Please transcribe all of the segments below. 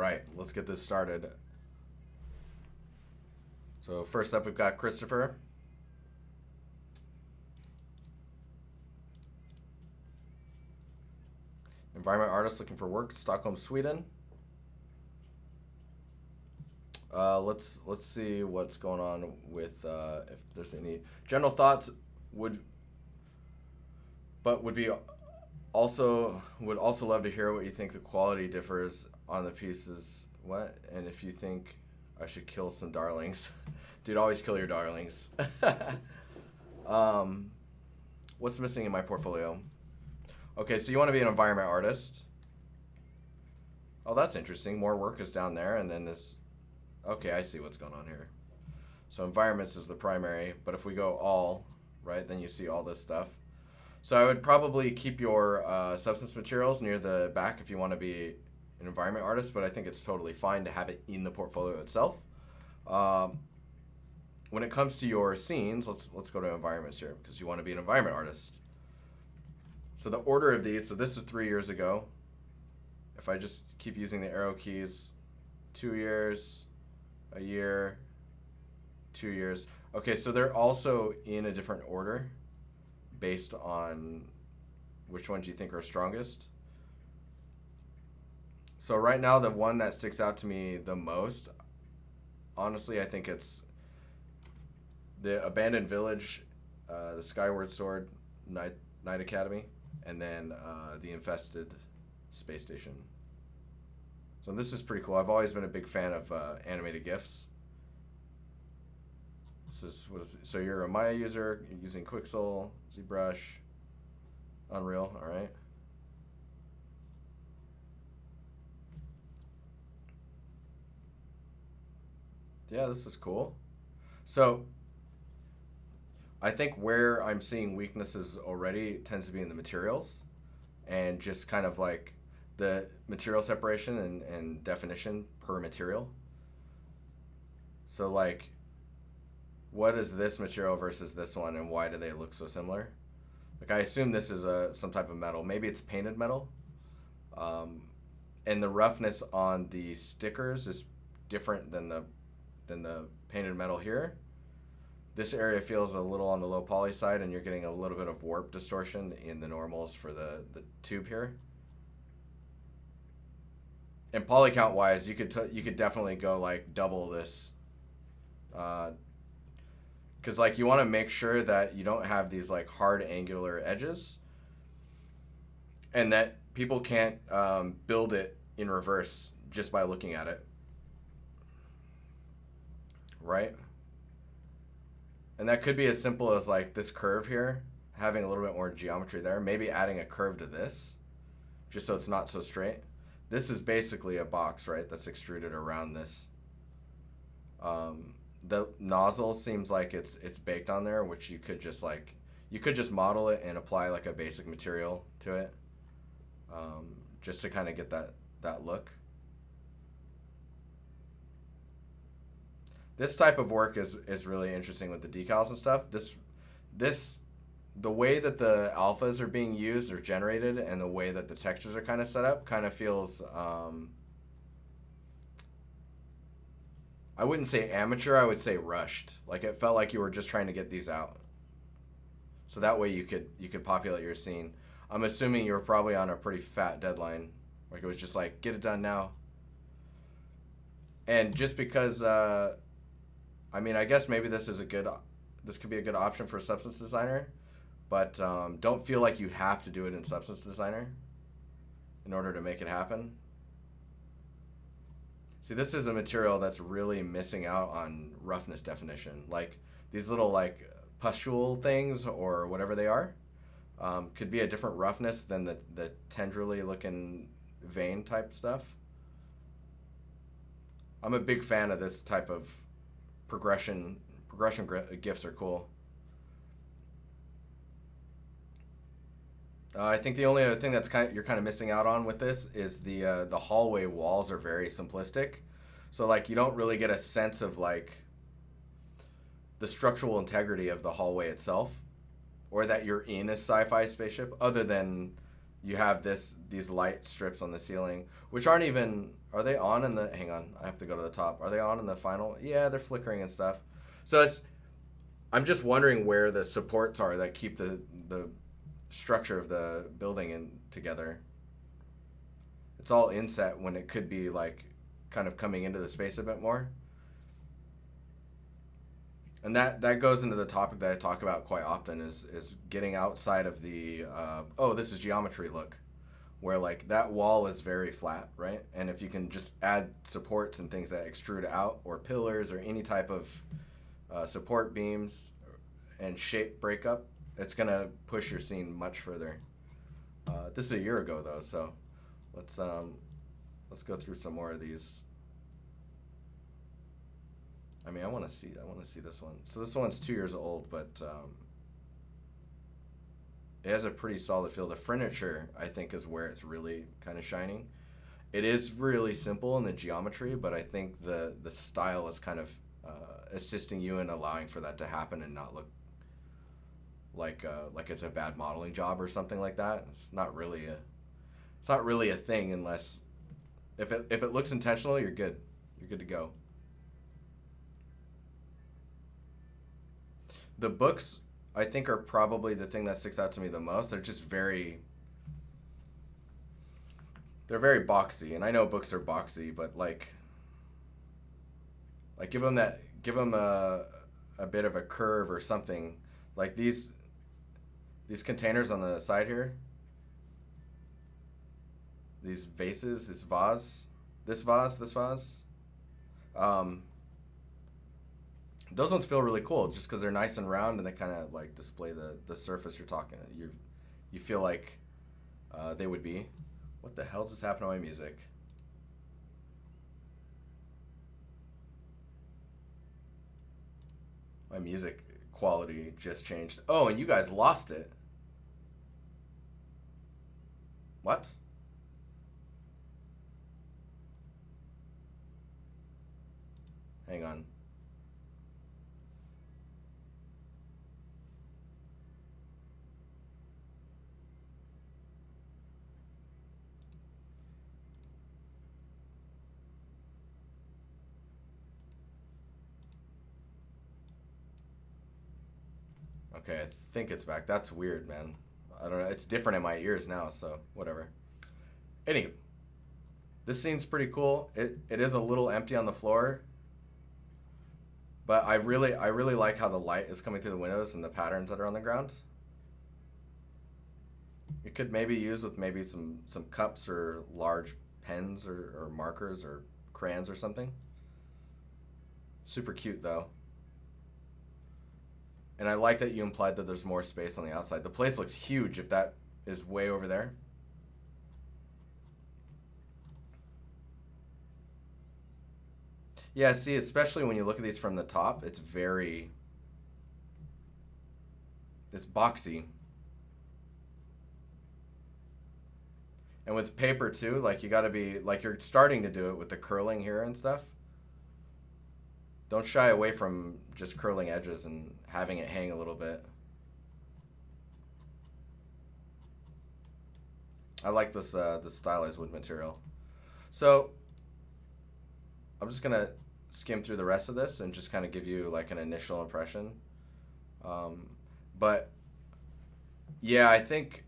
right, let's get this started. So first up, we've got Christoffer. Environment artist looking for work, Stockholm, Sweden. Let's see what's going on with if there's any general thoughts. Would also love to hear what you think the quality differs on the pieces. What? And if you think I should kill some darlings. Dude, always kill your darlings. What's missing in my portfolio? Okay, so you want to be an environment artist. Oh, that's interesting. More work is down there, and then this... Okay, I see what's going on here. So environments is the primary, but if we go all, right, then you see all this stuff. So I would probably keep your substance materials near the back if you want to be an environment artist, but I think it's totally fine to have it in the portfolio itself. When it comes to your scenes, let's go to environments here, because you want to be an environment artist. So the order of these, so this is 3 years ago. If I just keep using the arrow keys, 2 years, a year, 2 years. Okay, so they're also in a different order based on which ones you think are strongest. So right now, the one that sticks out to me the most, honestly, I think it's the Abandoned Village, the Skyward Sword, Night Academy, and then the Infested Space Station. So this is pretty cool. I've always been a big fan of animated GIFs. So you're a Maya user, you're using Quixel, ZBrush, Unreal, all right. Yeah, this is cool. So I think where I'm seeing weaknesses already tends to be in the materials and just kind of like the material separation and definition per material. So like, what is this material versus this one, and why do they look so similar? Like, I assume this is some type of metal. Maybe it's painted metal. And the roughness on the stickers is different than the painted metal here. This area feels a little on the low poly side, and you're getting a little bit of warp distortion in the normals for the tube here. And poly count wise, you could definitely go like double this, because like you want to make sure that you don't have these like hard angular edges, and that people can't build it in reverse just by looking at it, right? And that could be as simple as like this curve here, having a little bit more geometry there, maybe adding a curve to this, just so it's not so straight. This is basically a box, right, that's extruded around this. The nozzle seems like it's baked on there, which you could just model it and apply like a basic material to it, just to kind of get that look. This type of work is really interesting with the decals and stuff. The way that the alphas are being used or generated and the way that the textures are kind of set up kind of feels, I wouldn't say amateur, I would say rushed. Like it felt like you were just trying to get these out. So that way you could populate your scene. I'm assuming you were probably on a pretty fat deadline. Like it was just like, get it done now. And just because, I mean, I guess maybe this could be a good option for a substance designer, but don't feel like you have to do it in Substance Designer in order to make it happen. See, this is a material that's really missing out on roughness definition. Like these little like pustule things or whatever they are could be a different roughness than the tendrily looking vein type stuff. I'm a big fan of this type of progression GIFs are cool. I think the only other thing you're kind of missing out on with this is the hallway walls are very simplistic, so like you don't really get a sense of like the structural integrity of the hallway itself, or that you're in a sci-fi spaceship, other than you have these light strips on the ceiling, which aren't even, are they on in the, hang on, I have to go to the top. Are they on in the final? Yeah, they're flickering and stuff. So I'm just wondering where the supports are that keep the structure of the building in together. It's all inset when it could be like kind of coming into the space a bit more. And that goes into the topic that I talk about quite often is getting outside of the oh, this is geometry look, where like that wall is very flat, right? And if you can just add supports and things that extrude out, or pillars, or any type of support beams and shape breakup, it's gonna push your scene much further. This is a year ago though, so let's go through some more of these. I mean, I want to see this one. So this one's 2 years old, but it has a pretty solid feel. The furniture, I think, is where it's really kind of shining. It is really simple in the geometry, but I think the style is kind of assisting you in allowing for that to happen and not look like it's a bad modeling job or something like that. It's not really a thing unless if it looks intentional, you're good. You're good to go. The books, I think, are probably the thing that sticks out to me the most. They're just they're very boxy, and I know books are boxy, but like give them a bit of a curve or something. Like these containers on the side here, these vases, this vase. Those ones feel really cool just because they're nice and round and they kind of like display the surface you're talking. You feel like they would be. What the hell just happened to my music? My music quality just changed. Oh, and you guys lost it. What? Hang on. Okay, I think it's back. That's weird, man. I don't know. It's different in my ears now, so whatever. Anywho, this scene's pretty cool. It is a little empty on the floor, but I really like how the light is coming through the windows and the patterns that are on the ground. It could maybe use with maybe some cups or large pens or markers or crayons or something. Super cute though. And I like that you implied that there's more space on the outside. The place looks huge if that is way over there. Yeah, see, especially when you look at these from the top, it's boxy. And with paper too, like you gotta be, like you're starting to do it with the curling here and stuff. Don't shy away from just curling edges and having it hang a little bit. I like this stylized wood material. So I'm just gonna skim through the rest of this and just kind of give you like an initial impression. But yeah, I think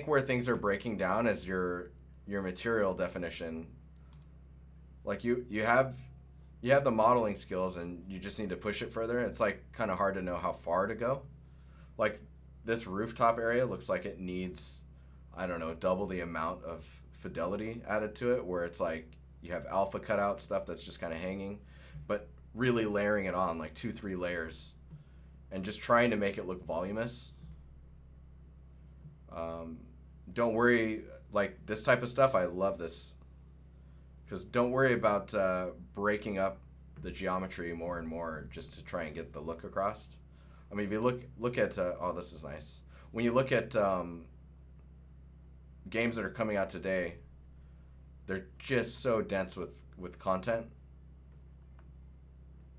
where things are breaking down is your material definition. Like you have the modeling skills and you just need to push it further. It's like kind of hard to know how far to go. Like this rooftop area looks like it needs, I don't know, double the amount of fidelity added to it, where it's like you have alpha cutout stuff that's just kind of hanging, but really layering it on like 2-3 layers and just trying to make it look voluminous. Don't worry, like this type of stuff, I love this. Because don't worry about breaking up the geometry more and more just to try and get the look across. I mean, if you look at, oh, this is nice. When you look at games that are coming out today, they're just so dense with content.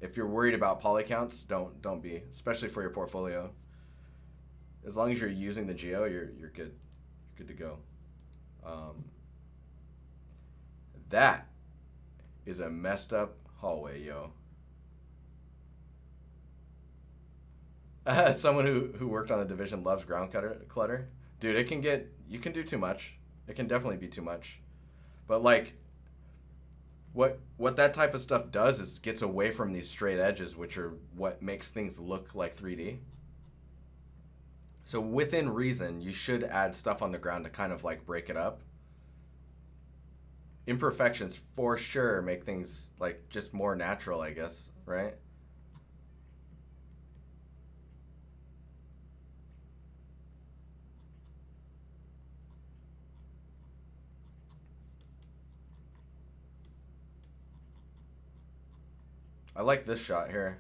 If you're worried about poly counts, don't be, especially for your portfolio. As long as you're using the geo, you're good. You're good to go. Um, that is a messed up hallway, yo. Someone who worked on the division loves ground clutter. Dude, you can do too much. It can definitely be too much. But like, what that type of stuff does is gets away from these straight edges, which are what makes things look like 3D. So within reason, you should add stuff on the ground to kind of like break it up. Imperfections for sure make things like just more natural, I guess, right? I like this shot here.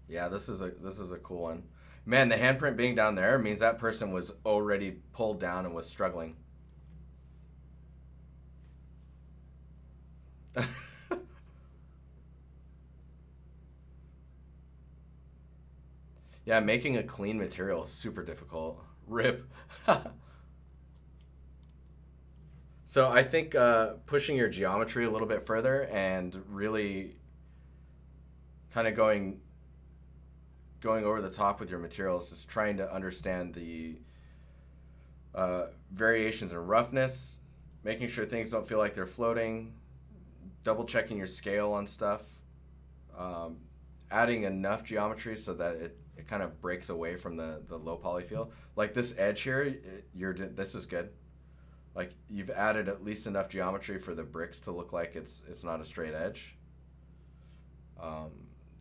Yeah, this is a cool one. Man, the handprint being down there means that person was already pulled down and was struggling. Yeah, making a clean material is super difficult. Rip. So I think pushing your geometry a little bit further and really kind of going over the top with your materials, just trying to understand the variations in roughness, making sure things don't feel like they're floating, double checking your scale on stuff, adding enough geometry so that it kind of breaks away from the low poly feel. Like this edge here, this is good. Like you've added at least enough geometry for the bricks to look like it's not a straight edge.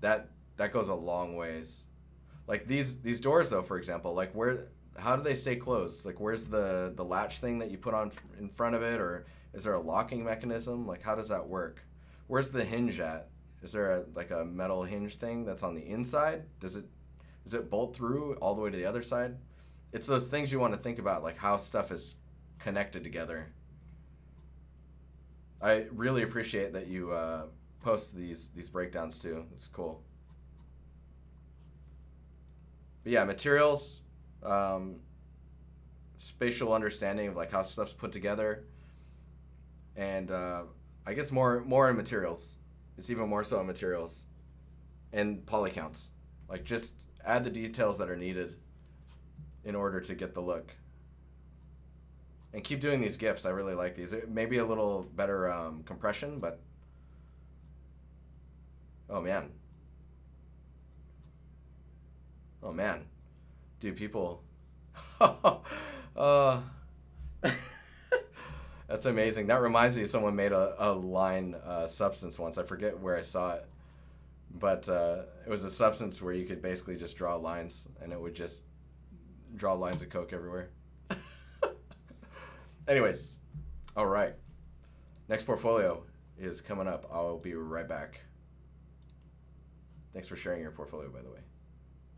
That goes a long ways. Like these doors though, for example, like how do they stay closed? Like where's the latch thing that you put on in front of it, or is there a locking mechanism? Like how does that work? Where's the hinge at? Is there a metal hinge thing that's on the inside? Does it bolt through all the way to the other side? It's those things you want to think about, like how stuff is connected together. I really appreciate that you post these breakdowns too. It's cool. But yeah, materials, spatial understanding of like how stuff's put together, and I guess more in materials. It's even more so in materials and poly counts. Like just add the details that are needed in order to get the look. And keep doing these GIFs. I really like these. Maybe a little better compression, but oh man. Oh man. Dude, people. uh, That's amazing. That reminds me, someone made a line substance once. I forget where I saw it. But it was a substance where you could basically just draw lines, and it would just draw lines of Coke everywhere. Anyways, all right. Next portfolio is coming up. I'll be right back. Thanks for sharing your portfolio, by the way.